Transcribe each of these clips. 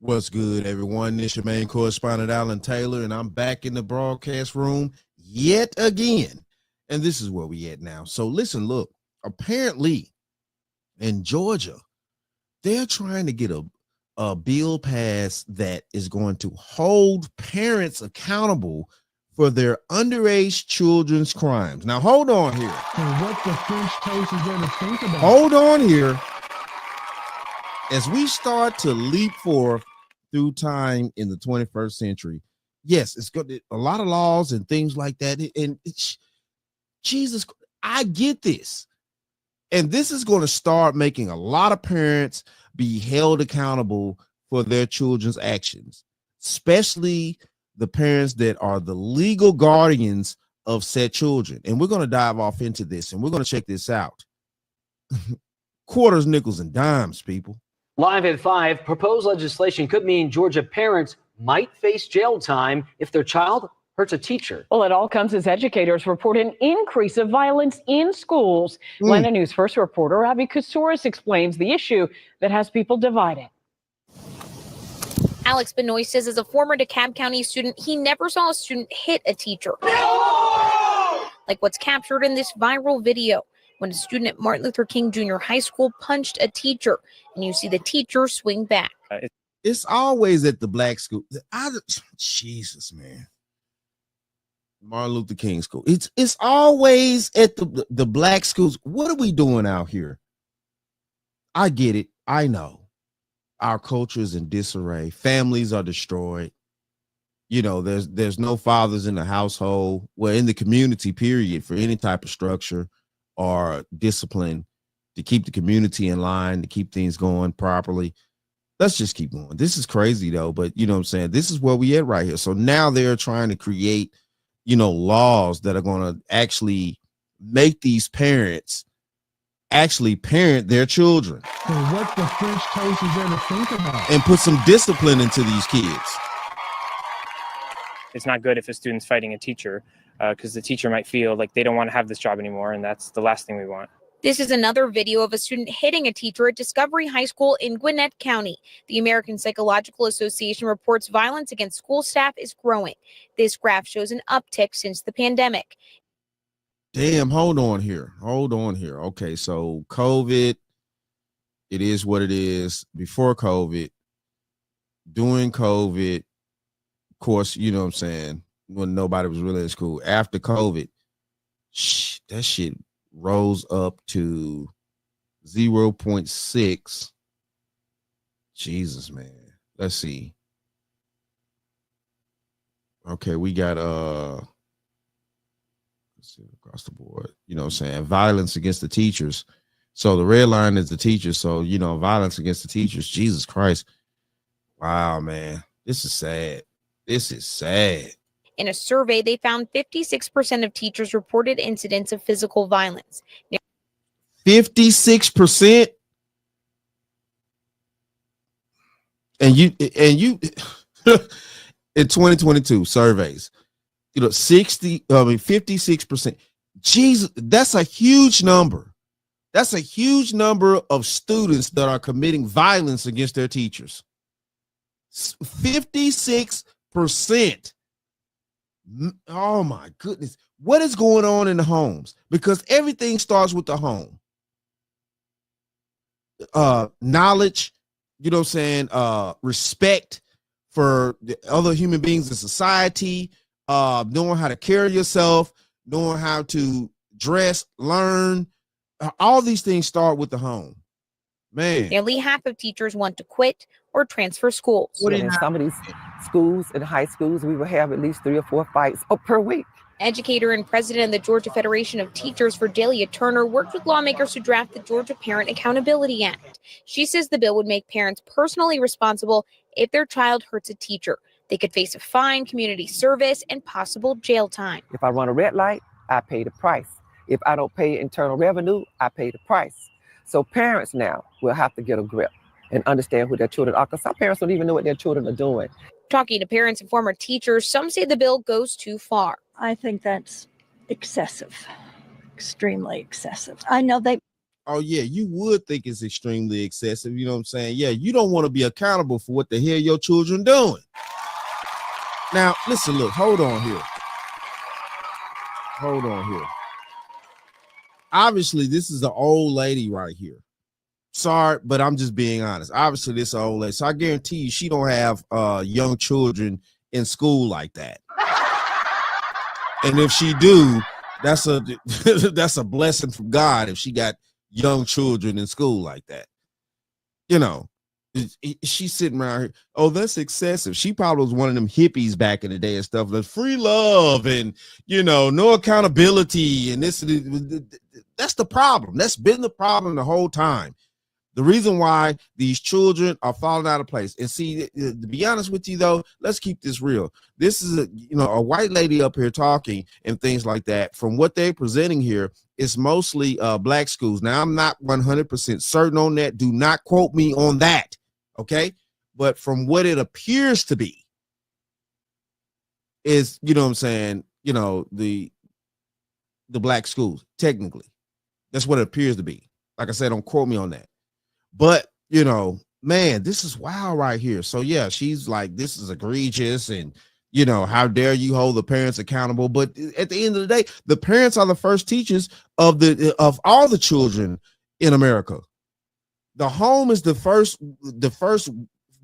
What's good, everyone? This your main correspondent, Alan Taylor, and I'm back in the broadcast room yet again. And this is where we at now. So listen, look, apparently in Georgia, they're trying to get a bill passed that is going to hold parents accountable for their underage children's crimes. Now, hold on here. What the French toast is there to think about? Hold on here. As we start to leap forth through time in the 21st century, yes, it's got a lot of laws and things like that. And Jesus, I get this. And this is going to start making a lot of parents be held accountable for their children's actions, especially the parents that are the legal guardians of said children. And we're going to dive off into this, and we're going to check this out. Quarters, nickels, and dimes, people. Live at 5, proposed legislation could mean Georgia parents might face jail time if their child hurts a teacher. Well, it all comes as educators report an increase of violence in schools. Atlanta News First reporter Abby Koussouris explains the issue that has people divided. Alex Benoist says as a former DeKalb County student, he never saw a student hit a teacher. Like what's captured in this viral video when a student at Martin Luther King Jr. High School punched a teacher, and you see the teacher swing back. It's always at the black school. Jesus, man. Martin Luther King School. It's always at the black schools. What are we doing out here? I get it. I know. Our culture is in disarray. Families are destroyed. You know, there's no fathers in the household, well, in the community, period, for any type of structure or discipline to keep the community in line, to keep things going properly. Let's just keep going. This is crazy, though, but you know what I'm saying? This is where we at right here. So now they're trying to create, you know, laws that are going to actually make these parents actually parent their children. So what the French toast is there to think about? And put some discipline into these kids. It's not good if a student's fighting a teacher because the teacher might feel like they don't want to have this job anymore, and that's the last thing we want. This is another video of a student hitting a teacher at Discovery High School in Gwinnett County. The American Psychological Association reports violence against school staff is growing. This graph shows an uptick since the pandemic. Damn, hold on here. Okay, so COVID, it is what it is. Before COVID, during COVID, of course, you know what I'm saying, when nobody was really in school. After COVID, that shit rose up to 0.6. Jesus, man. Let's see. Okay, we got let's see, across the board, you know what I'm saying, violence against the teachers. So the red line is the teachers. So, you know, violence against the teachers. Jesus Christ. Wow, man. This is sad. In a survey, they found 56% of teachers reported incidents of physical violence. 56%? And you in 2022 surveys, you know, 56%. Jesus, that's a huge number. That's a huge number of students that are committing violence against their teachers. 56%. Oh my goodness. What is going on in the homes? Because everything starts with the home. Knowledge, you know what I'm saying, respect for the other human beings in society, knowing how to carry yourself, knowing how to dress, learn. All these things start with the home. Man. Nearly half of teachers want to quit or transfer schools. In some of these schools, in high schools, we will have at least 3 or 4 fights per week. Educator and president of the Georgia Federation of Teachers, Delia Turner, worked with lawmakers to draft the Georgia Parent Accountability Act. She says the bill would make parents personally responsible if their child hurts a teacher. They could face a fine, community service, and possible jail time. If I run a red light, I pay the price. If I don't pay internal revenue, I pay the price. So parents now will have to get a grip and understand who their children are, because some parents don't even know what their children are doing. Talking to parents and former teachers, some say the bill goes too far. I think that's excessive, extremely excessive. I know they Oh yeah, you would think it's extremely excessive. You know what I'm saying? Yeah, you don't want to be accountable for what the hell your children doing. Now, listen, look, hold on here. Obviously, this is an old lady right here. Sorry, but I'm just being honest. Obviously, this is an old lady. So I guarantee you she don't have young children in school like that. And if she do, that's a blessing from God if she got young children in school like that. You know, she's sitting around here. Oh, that's excessive. She probably was one of them hippies back in the day and stuff. Like free love and no accountability and this. That's the problem. That's been the problem the whole time. The reason why these children are falling out of place. And see, to be honest with you, though, let's keep this real. This is a white lady up here talking and things like that. From what they're presenting here, it's mostly black schools. Now, I'm not 100% certain on that. Do not quote me on that. Okay. But from what it appears to be is, what I'm saying, the black schools, technically. That's what it appears to be. Like I said, don't quote me on that. But, man, this is wild right here. So, yeah, she's like, this is egregious. And, how dare you hold the parents accountable? But at the end of the day, the parents are the first teachers of all the children in America. The home is the first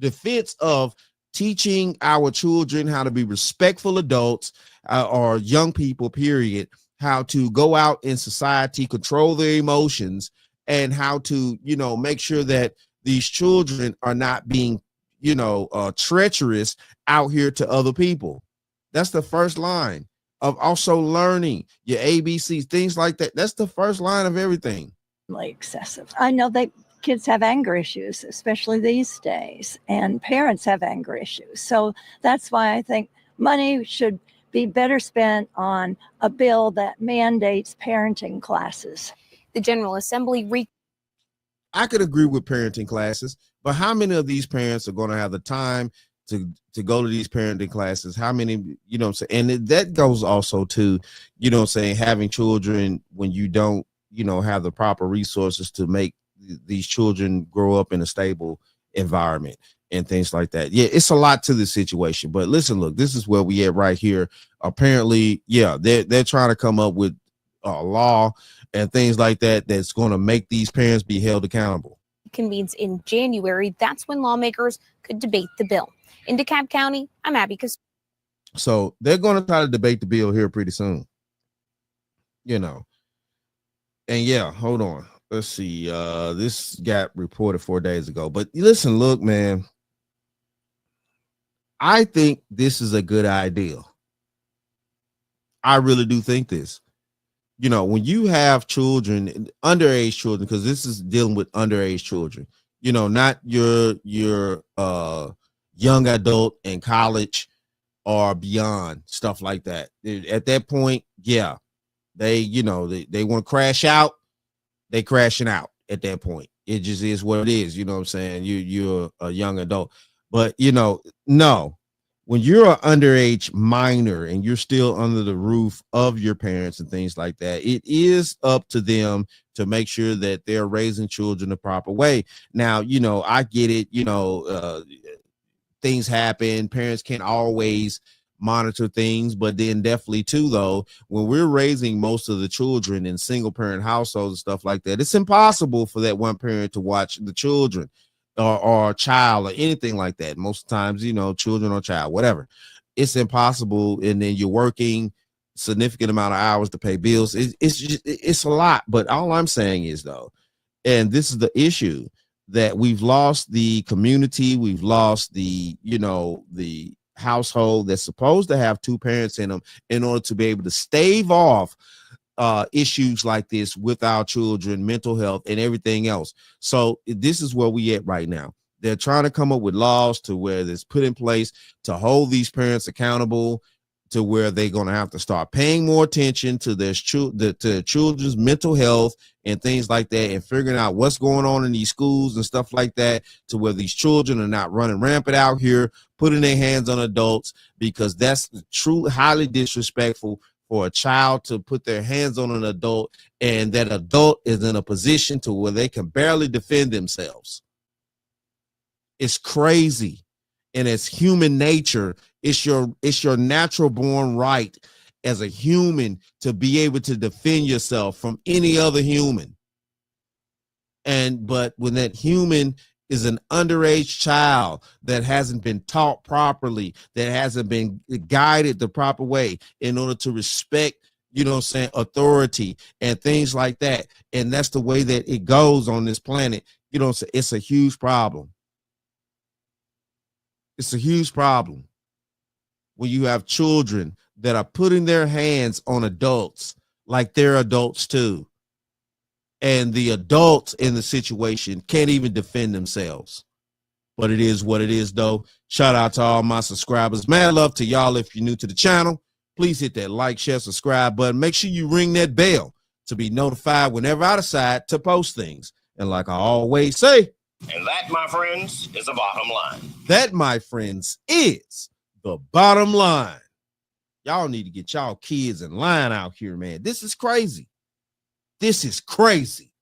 defense of teaching our children how to be respectful adults or young people, period, how to go out in society, control their emotions, and how to, make sure that these children are not being, treacherous out here to other people. That's the first line of also learning your ABCs, things like that. That's the first line of everything. Excessive. I know that kids have anger issues, especially these days, and parents have anger issues. So that's why I think money should be better spent on a bill that mandates parenting classes. The General Assembly I could agree with parenting classes, but how many of these parents are going to have the time to go to these parenting classes? How many, and that goes also to, having children when you don't, have the proper resources to make these children grow up in a stable environment and things like that. Yeah, it's a lot to this situation, but listen, look, this is where we at right here. Apparently, yeah, they're trying to come up with a law and things like that that's going to make these parents be held accountable. Convenes in January. That's when lawmakers could debate the bill. In DeKalb County, I'm Abby. So they're going to try to debate the bill here pretty soon. And yeah, hold on. Let's see. This got reported 4 days ago. But listen, look, man. I think this is a good idea. I really do think this. When you have children, underage children, because this is dealing with underage children, not your young adult in college or beyond, stuff like that. At that point, yeah, they want to crash out. They crashing out at that point. It just is what it is. You know what I'm saying? You're a young adult, but no. When you're an underage minor and you're still under the roof of your parents and things like that, it is up to them to make sure that they're raising children the proper way. Now, I get it. Things happen. Parents can't always monitor things, but then definitely too, though, when we're raising most of the children in single parent households and stuff like that, it's impossible for that one parent to watch the children. Or a child or anything like that. Most times, children or child, whatever, it's impossible. And then you're working significant amount of hours to pay bills. It's a lot. But all I'm saying is, though, and this is the issue, that we've lost the community. We've lost the household that's supposed to have two parents in them in order to be able to stave off issues like this with our children, mental health and everything else. So this is where we at right now. They're trying to come up with laws to where it's put in place to hold these parents accountable, to where they're going to have to start paying more attention to their children's mental health and things like that, and figuring out what's going on in these schools and stuff like that, to where these children are not running rampant out here, putting their hands on adults, because that's truly highly disrespectful for a child to put their hands on an adult, and that adult is in a position to where they can barely defend themselves. It's crazy. And as human nature, it's your natural born right as a human to be able to defend yourself from any other human. But when that human is an underage child that hasn't been taught properly, that hasn't been guided the proper way in order to respect, authority and things like that, and that's the way that it goes on this planet, it's a huge problem. It's a huge problem when you have children that are putting their hands on adults like they're adults too. And the adults in the situation can't even defend themselves. But it is what it is, though. Shout out to all my subscribers. Mad love to y'all. If you're new to the channel, please hit that like, share, subscribe button. Make sure you ring that bell to be notified whenever I decide to post things. And like I always say, and that, my friends, is the bottom line. That, my friends, is the bottom line. Y'all need to get y'all kids in line out here, man. This is crazy. This is crazy.